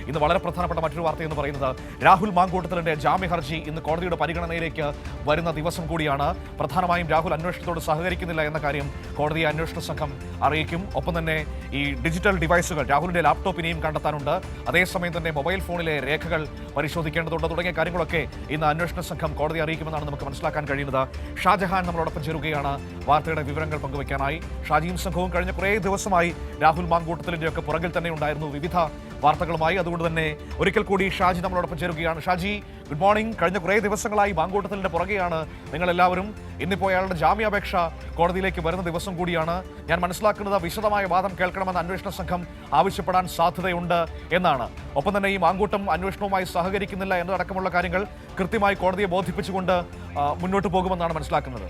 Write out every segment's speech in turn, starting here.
ഇന്ന് വളരെ പ്രധാനപ്പെട്ട മറ്റൊരു വാർത്ത എന്ന് പറയുന്നത് രാഹുൽ മാങ്കൂട്ടത്തിലിന്റെ ജാമ്യ ഹർജി ഇന്ന് കോടതിയുടെ പരിഗണനയിലേക്ക് വരുന്ന ദിവസം കൂടിയാണ്. പ്രധാനമായും രാഹുൽ അന്വേഷണത്തോട് സഹകരിക്കുന്നില്ല എന്ന കാര്യം കോടതിയെ അന്വേഷണ സംഘം അറിയിക്കും. ഒപ്പം തന്നെ ഈ ഡിജിറ്റൽ ഡിവൈസുകൾ രാഹുലിന്റെ ലാപ്ടോപ്പിനെയും കണ്ടെത്താനുണ്ട്. അതേസമയം തന്നെ മൊബൈൽ ഫോണിലെ രേഖകൾ പരിശോധിക്കേണ്ടതുണ്ട്. തുടങ്ങിയ കാര്യങ്ങളൊക്കെ ഇന്ന് അന്വേഷണ സംഘം കോടതി അറിയിക്കുമെന്നാണ് നമുക്ക് മനസ്സിലാക്കാൻ കഴിയുന്നത്. ഷാജഹാൻ നമ്മളോടൊപ്പം ചേരുകയാണ് വാർത്തയുടെ വിവരങ്ങൾ പങ്കുവയ്ക്കാനായി. ഷാജിയും സംഘവും കഴിഞ്ഞ കുറേ ദിവസമായി രാഹുൽ മാങ്കൂട്ടത്തിലിന്റെയൊക്കെ പുറകിൽ തന്നെ ഉണ്ടായിരുന്നു വിവിധ വാർത്തകളുമായി. അതുകൊണ്ട് തന്നെ ഒരിക്കൽ കൂടി ഷാജി നമ്മളോടൊപ്പം ചേരുകയാണ്. Shaji, good morning. കഴിഞ്ഞ കുറേ ദിവസങ്ങളായി മാങ്കൂട്ടത്തിലിന്റെ പുറകെയാണ് നിങ്ങളെല്ലാവരും. ഇന്നിപ്പോൾ അയാളുടെ ജാമ്യാപേക്ഷ കോടതിയിലേക്ക് വരുന്ന ദിവസം കൂടിയാണ്. ഞാൻ മനസ്സിലാക്കുന്നത് വിശദമായ വാദം കേൾക്കണമെന്ന് അന്വേഷണ സംഘം ആവശ്യപ്പെടാൻ സാധ്യതയുണ്ട് എന്നാണ്. ഒപ്പം തന്നെ ഈ മാങ്കൂട്ടം അന്വേഷണവുമായി സഹകരിക്കുന്നില്ല എന്നതടക്കമുള്ള കാര്യങ്ങൾ കൃത്യമായി കോടതിയെ ബോധിപ്പിച്ചുകൊണ്ട് മുന്നോട്ട് പോകുമെന്നാണ് മനസ്സിലാക്കുന്നത്.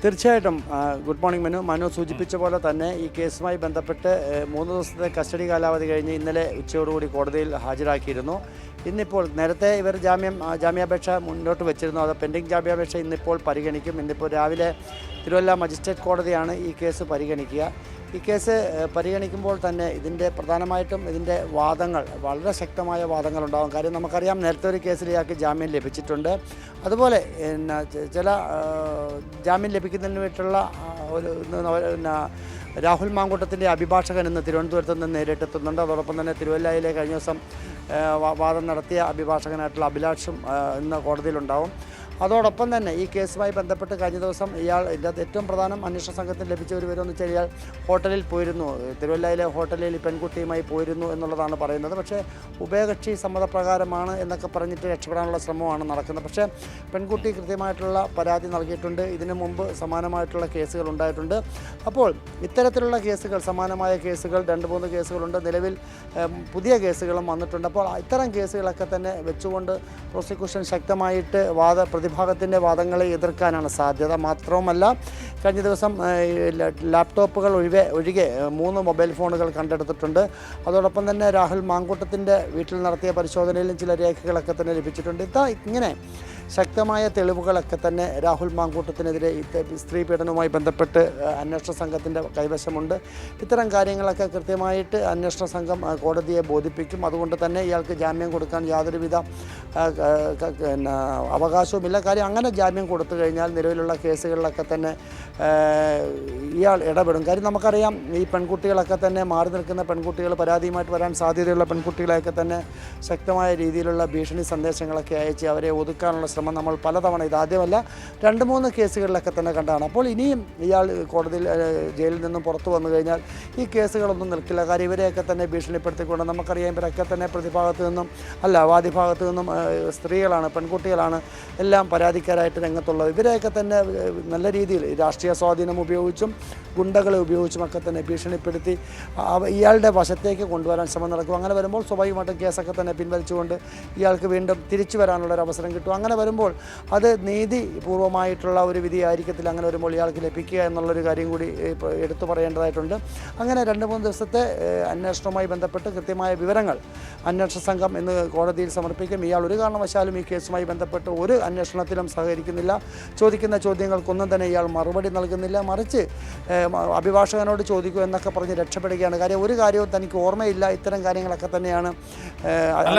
തീർച്ചയായിട്ടും ഗുഡ് മോർണിംഗ് മനു സൂചിപ്പിച്ച പോലെ തന്നെ ഈ കേസുമായി ബന്ധപ്പെട്ട് 3 ദിവസത്തെ കസ്റ്റഡി കാലാവധി കഴിഞ്ഞ് ഇന്നലെ ഉച്ചയോടുകൂടി കോടതിയിൽ ഹാജരാക്കിയിരുന്നു. ഇന്നിപ്പോൾ നേരത്തെ ഇവർ ജാമ്യാപേക്ഷ മുന്നോട്ട് വെച്ചിരുന്നു. അത് പെൻഡിംഗ് ജാമ്യാപേക്ഷ ഇന്നിപ്പോൾ പരിഗണിക്കും. ഇന്നിപ്പോൾ രാവിലെ തിരുവല്ല മജിസ്ട്രേറ്റ് കോടതിയാണ് ഈ കേസ് പരിഗണിക്കുക. ഈ കേസ് പരിഗണിക്കുമ്പോൾ തന്നെ ഇതിൻ്റെ പ്രധാനമായിട്ടും ഇതിൻ്റെ വാദങ്ങൾ വളരെ ശക്തമായ വാദങ്ങളുണ്ടാകും. കാര്യം നമുക്കറിയാം, നേരത്തെ ഒരു കേസിൽ ഇയാൾക്ക് ജാമ്യം ലഭിച്ചിട്ടുണ്ട്. അതുപോലെ ചില ജാമ്യം ലഭിക്കുന്നതിന് വേണ്ടിയിട്ടുള്ള രാഹുൽ മാങ്കൂട്ടത്തിൻ്റെ അഭിഭാഷകൻ ഇന്ന് തിരുവനന്തപുരത്ത് നിന്ന് നേരിട്ടെത്തുന്നുണ്ട്. അതോടൊപ്പം തന്നെ തിരുവല്ലയിലെ കഴിഞ്ഞ ദിവസം വാദം നടത്തിയ അഭിഭാഷകനായിട്ടുള്ള അഭിലാഷും ഇന്ന് കോടതിയിലുണ്ടാവും. അതോടൊപ്പം തന്നെ ഈ കേസുമായി ബന്ധപ്പെട്ട് കഴിഞ്ഞ ദിവസം ഇതിനകത്ത് ഏറ്റവും പ്രധാനം അന്വേഷണ സംഘത്തിന് ലഭിച്ച ഒരു വിവരം എന്ന് വെച്ചാൽ ഇയാൾ ഹോട്ടലിൽ പോയിരുന്നു, തിരുവല്ലയിലെ ഹോട്ടലിൽ പെൺകുട്ടിയുമായി പോയിരുന്നു എന്നുള്ളതാണ് പറയുന്നത്. പക്ഷേ ഉഭയകക്ഷി സമ്മതപ്രകാരമാണ് എന്നൊക്കെ പറഞ്ഞിട്ട് രക്ഷപ്പെടാനുള്ള ശ്രമമാണ് നടക്കുന്നത്. പക്ഷേ പെൺകുട്ടി കൃത്യമായിട്ടുള്ള പരാതി നൽകിയിട്ടുണ്ട്. ഇതിനു മുമ്പ് സമാനമായിട്ടുള്ള കേസുകൾ ഉണ്ടായിട്ടുണ്ട്. അപ്പോൾ ഇത്തരത്തിലുള്ള കേസുകൾ, സമാനമായ കേസുകൾ 2-3 കേസുകളുണ്ട്. നിലവിൽ പുതിയ കേസുകളും വന്നിട്ടുണ്ട്. അപ്പോൾ ഇത്തരം കേസുകളൊക്കെ തന്നെ വെച്ചുകൊണ്ട് പ്രോസിക്യൂഷൻ ശക്തമായിട്ട് പ്രതിഭാഗത്തിൻ്റെ വാദങ്ങളെ എതിർക്കാനാണ് സാധ്യത. മാത്രവുമല്ല, കഴിഞ്ഞ ദിവസം ലാപ്ടോപ്പുകൾ ഒഴികെ 3 മൊബൈൽ ഫോണുകൾ കണ്ടെടുത്തിട്ടുണ്ട്. അതോടൊപ്പം തന്നെ രാഹുൽ മാങ്കൂട്ടത്തിൻ്റെ വീട്ടിൽ നടത്തിയ പരിശോധനയിലും ചില രേഖകളൊക്കെ തന്നെ ലഭിച്ചിട്ടുണ്ട്. ഇങ്ങനെ ശക്തമായ തെളിവുകളൊക്കെ തന്നെ രാഹുൽ മാങ്കൂട്ടത്തിനെതിരെ സ്ത്രീ പീഡനവുമായി ബന്ധപ്പെട്ട് അന്വേഷണ സംഘത്തിൻ്റെ കൈവശമുണ്ട്. ഇത്തരം കാര്യങ്ങളൊക്കെ കൃത്യമായിട്ട് അന്വേഷണ സംഘം കോടതിയെ ബോധിപ്പിക്കും. അതുകൊണ്ട് തന്നെ ഇയാൾക്ക് ജാമ്യം കൊടുക്കാൻ യാതൊരുവിധ അവകാശവുമില്ല. കാര്യം അങ്ങനെ ജാമ്യം കൊടുത്തു കഴിഞ്ഞാൽ നിലവിലുള്ള കേസുകളിലൊക്കെ തന്നെ ഇയാൾ ഇടപെടും. കാര്യം നമുക്കറിയാം, ഈ പെൺകുട്ടികളൊക്കെ തന്നെ മാറി നിൽക്കുന്ന പെൺകുട്ടികൾ, പരാതിയുമായിട്ട് വരാൻ സാധ്യതയുള്ള പെൺകുട്ടികളെയൊക്കെ തന്നെ ശക്തമായ രീതിയിലുള്ള ഭീഷണി സന്ദേശങ്ങളൊക്കെ അയച്ച് അവരെ ഒതുക്കാനുള്ള ശ്രമം നമ്മൾ പലതവണ, ഇതാദ്യമല്ല 2-3 കേസുകളിലൊക്കെ തന്നെ കണ്ടാണ്. അപ്പോൾ ഇനിയും ഇയാൾ കോടതിയിൽ ജയിലിൽ നിന്നും പുറത്തു വന്നു കഴിഞ്ഞാൽ ഈ കേസുകളൊന്നും നിൽക്കില്ല. കാര്യം ഇവരെയൊക്കെ തന്നെ ഭീഷണിപ്പെടുത്തിക്കൊണ്ട്, നമുക്കറിയാം ഇവരൊക്കെ തന്നെ പ്രതിഭാഗത്തു നിന്നും വാദിഭാഗത്തു നിന്നും സ്ത്രീകളാണ്, പെൺകുട്ടികളാണ് എല്ലാം പരാതിക്കാരായിട്ട് രംഗത്തുള്ളത്. ഇവരെയൊക്കെ തന്നെ നല്ല രീതിയിൽ രാഷ്ട്രീയ സ്വാധീനം ഉപയോഗിച്ചും ഗുണ്ടകളെ ഉപയോഗിച്ചുമൊക്കെ തന്നെ ഭീഷണിപ്പെടുത്തി ഇയാളുടെ വശത്തേക്ക് കൊണ്ടുവരാൻ ശ്രമം നടക്കും. അങ്ങനെ വരുമ്പോൾ സ്വാഭാവികമായിട്ടും കേസൊക്കെ തന്നെ പിൻവലിച്ചുകൊണ്ട് ഇയാൾക്ക് വീണ്ടും തിരിച്ചു വരാനുള്ളൊരു അവസരം കിട്ടും. അങ്ങനെ വരുമ്പോൾ അത് നീതിപൂർവമായിട്ടുള്ള ഒരു വിധി ആയിരിക്കത്തില്ല. അങ്ങനെ വരുമ്പോൾ ഇയാൾക്ക് ലഭിക്കുക എന്നുള്ളൊരു കാര്യം കൂടി എടുത്തു പറയേണ്ടതായിട്ടുണ്ട്. അങ്ങനെ 2-3 ദിവസത്തെ അന്വേഷണവുമായി ബന്ധപ്പെട്ട് കൃത്യമായ വിവരങ്ങൾ അന്വേഷണ സംഘം ഇന്ന് കോടതിയിൽ സമർപ്പിക്കും. ഇയാൾ ഒരു കാരണവശാലും ഈ കേസുമായി ബന്ധപ്പെട്ട് ഒരു അന്വേഷണത്തിലും സഹകരിക്കുന്നില്ല. ചോദിക്കുന്ന ചോദ്യങ്ങൾക്കൊന്നും തന്നെ ഇയാൾ മറുപടി നൽകുന്നില്ല. മറിച്ച് അഭിഭാഷകനോട് ചോദിക്കൂ എന്നൊക്കെ പറഞ്ഞ് രക്ഷപ്പെടുകയാണ്. കാര്യം ഒരു കാര്യവും തനിക്ക് ഓർമ്മയില്ല. ഇത്തരം കാര്യങ്ങളൊക്കെ തന്നെയാണ് അതിൽ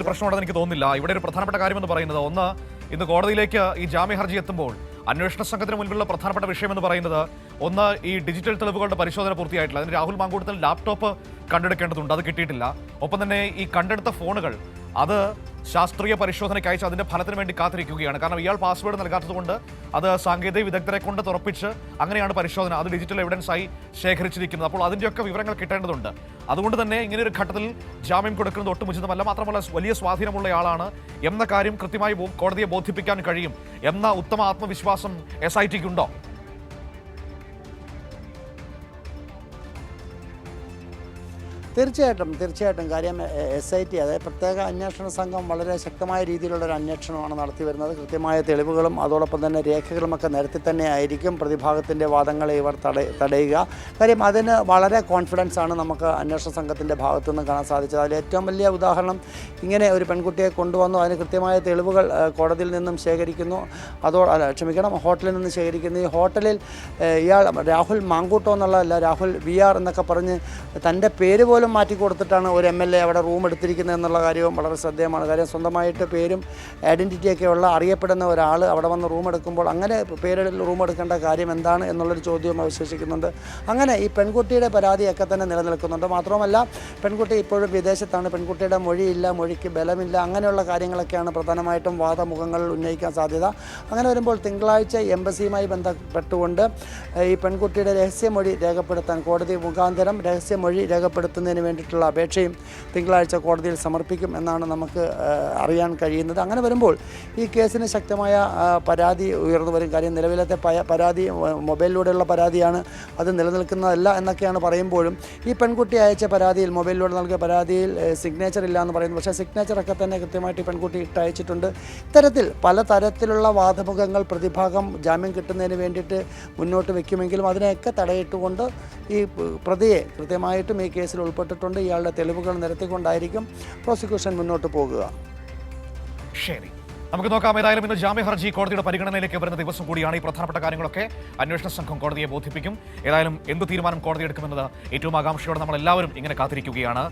പ്രശ്നമുണ്ടെന്ന് എനിക്ക് തോന്നുന്നില്ല. ഇവിടെ ഒരു പ്രധാനപ്പെട്ട കാര്യമെന്ന് പറയുന്നത്, ഒന്ന്, ഇന്ന് കോടതിയിലേക്ക് ഈ ജാമ്യ ഹർജി എത്തുമ്പോൾ അന്വേഷണ സംഘത്തിന് മുൻപിലുള്ള പ്രധാനപ്പെട്ട വിഷയമെന്ന് പറയുന്നത്, ഒന്ന്, ഈ ഡിജിറ്റൽ തെളിവുകളുടെ പരിശോധന പൂർത്തിയായിട്ടില്ല. അതിന് രാഹുൽ മാങ്കൂട്ടത്തിൽ ലാപ്ടോപ്പ് കണ്ടെടുക്കേണ്ടതുണ്ട്, അത് കിട്ടിയിട്ടില്ല. ഒപ്പം തന്നെ ഈ കണ്ടെടുത്ത ഫോണുകൾ അത് ശാസ്ത്രീയ പരിശോധനയ്ക്ക് അയച്ച് അതിൻ്റെ ഫലത്തിന് വേണ്ടി കാത്തിരിക്കുകയാണ്. കാരണം ഇയാൾ പാസ്വേഡ് നൽകാത്തതുകൊണ്ട് അത് സാങ്കേതിക വിദഗ്ധരെ കൊണ്ട് തുറപ്പിച്ച് അങ്ങനെയാണ് പരിശോധന, അത് ഡിജിറ്റൽ എവിഡൻസായി ശേഖരിച്ചിരിക്കുന്നത്. അപ്പോൾ അതിൻ്റെയൊക്കെ വിവരങ്ങൾ കിട്ടേണ്ടതുണ്ട്. അതുകൊണ്ട് തന്നെ ഇങ്ങനെയൊരു ഘട്ടത്തിൽ ജാമ്യം കൊടുക്കുന്നത് ഒട്ടും ഉചിതമല്ല. മാത്രമല്ല, വലിയ സ്വാധീനമുള്ളയാളാണ് എന്ന കാര്യം കൃത്യമായി കോടതിയെ ബോധിപ്പിക്കാൻ കഴിയും എന്ന ഉത്തമ ആത്മവിശ്വാസം SITക്ക് ഉണ്ടോ? തീർച്ചയായിട്ടും കാര്യം SIT അതായത് പ്രത്യേക അന്വേഷണ സംഘം വളരെ ശക്തമായ രീതിയിലുള്ളൊരു അന്വേഷണമാണ് നടത്തി വരുന്നത്. കൃത്യമായ തെളിവുകളും അതോടൊപ്പം തന്നെ രേഖകളുമൊക്കെ നിരത്തി തന്നെ ആയിരിക്കും പ്രതിഭാഗത്തിൻ്റെ വാദങ്ങളെ ഇവർ തടയുക. കാര്യം അതിന് വളരെ കോൺഫിഡൻസ് ആണ് നമുക്ക് അന്വേഷണ സംഘത്തിൻ്റെ ഭാഗത്തു നിന്ന് കാണാൻ സാധിച്ചത്. അതിൽ ഏറ്റവും വലിയ ഉദാഹരണം ഇങ്ങനെ ഒരു പെൺകുട്ടിയെ കൊണ്ടുവന്നു, അതിന് കൃത്യമായ തെളിവുകൾ കോടതിയിൽ നിന്നും ശേഖരിക്കുന്നു, ഹോട്ടലിൽ നിന്ന് ശേഖരിക്കുന്നു. ഈ ഹോട്ടലിൽ ഇയാൾ രാഹുൽ മാങ്കൂട്ടോ എന്നുള്ളതല്ല, രാഹുൽ VR എന്നൊക്കെ പറഞ്ഞ് തൻ്റെ പേര് പോലും മാറ്റി കൊടുത്തിട്ടാണ് ഒരു MLA അവിടെ റൂം എടുത്തിരിക്കുന്നത് എന്നുള്ള കാര്യവും വളരെ ശ്രദ്ധേയമാണ്. കാര്യം സ്വന്തമായിട്ട് പേരും ഐഡൻറ്റിറ്റിയൊക്കെ ഉള്ള അറിയപ്പെടുന്ന ഒരാൾ അവിടെ വന്ന് റൂം എടുക്കുമ്പോൾ അങ്ങനെ പേരിൽ റൂം എടുക്കേണ്ട കാര്യം എന്താണ് എന്നുള്ളൊരു ചോദ്യവും അവശേഷിക്കുന്നുണ്ട്. അങ്ങനെ ഈ പെൺകുട്ടിയുടെ പരാതിയൊക്കെ തന്നെ നിലനിൽക്കുന്നുണ്ട്. മാത്രമല്ല പെൺകുട്ടി ഇപ്പോഴും വിദേശത്താണ്, പെൺകുട്ടിയുടെ മൊഴിയില്ല, മൊഴിക്ക് ബലമില്ല, അങ്ങനെയുള്ള കാര്യങ്ങളൊക്കെയാണ് പ്രധാനമായിട്ടും വാദമുഖങ്ങൾ ഉന്നയിക്കാൻ സാധ്യത. അങ്ങനെ വരുമ്പോൾ തിങ്കളാഴ്ച എംബസിയുമായി ബന്ധപ്പെട്ടുകൊണ്ട് ഈ പെൺകുട്ടിയുടെ രഹസ്യമൊഴി രേഖപ്പെടുത്താൻ കോടതി മുഖാന്തരം രഹസ്യമൊഴി രേഖപ്പെടുത്തുന്നതിന് വേണ്ടിയിട്ടുള്ള അപേക്ഷയും തിങ്കളാഴ്ച കോടതിയിൽ സമർപ്പിക്കും എന്നാണ് നമുക്ക് അറിയാൻ കഴിയുന്നത്. അങ്ങനെ വരുമ്പോൾ ഈ കേസിന് ശക്തമായ പരാതി ഉയർന്നു വരും. കാര്യം നിലവിലത്തെ പരാതി മൊബൈലിലൂടെയുള്ള പരാതിയാണ്, അത് നിലനിൽക്കുന്നതല്ല എന്നൊക്കെയാണ് പറയുമ്പോഴും ഈ പെൺകുട്ടി അയച്ച പരാതിയിൽ, മൊബൈലിലൂടെ നൽകിയ പരാതിയിൽ സിഗ്നേച്ചർ ഇല്ല എന്ന് പറയുന്നു. പക്ഷേ സിഗ്നേച്ചറൊക്കെ തന്നെ കൃത്യമായിട്ട് ഈ പെൺകുട്ടി ഇട്ടയച്ചിട്ടുണ്ട്. ഇത്തരത്തിൽ പലതരത്തിലുള്ള വാദമുഖങ്ങൾ പ്രതിഭാഗം ജാമ്യം കിട്ടുന്നതിന് വേണ്ടിയിട്ട് മുന്നോട്ട് വയ്ക്കുമെങ്കിലും അതിനെയൊക്കെ തടയിട്ടുകൊണ്ട് ഈ പ്രതിയെ കൃത്യമായിട്ടും ഈ കേസിൽ ഉൾപ്പെട്ടിട്ടുണ്ട്. ഇയാളുടെ തെളിവുകൾ നിരത്തിക്കൊണ്ടായിരിക്കും പ്രോസിക്യൂഷൻ മുന്നോട്ട് പോകുക. ശരി, നമുക്ക് നോക്കാം. ഏതായാലും ഇന്ന് ജാമ്യ ഹർജി കോടതിയുടെ പരിഗണനയിലേക്ക് വരുന്ന ദിവസം കൂടിയാണ്. ഈ പ്രധാനപ്പെട്ട കാര്യങ്ങളൊക്കെ അന്വേഷണ സംഘം കോടതിയെ ബോധിപ്പിക്കും. ഏതായാലും എന്ത് തീരുമാനം കോടതി എടുക്കുമെന്നത് ഏറ്റവും ആകാംക്ഷയോടെ നമ്മൾ എല്ലാവരും ഇങ്ങനെ കാത്തിരിക്കുകയാണ്.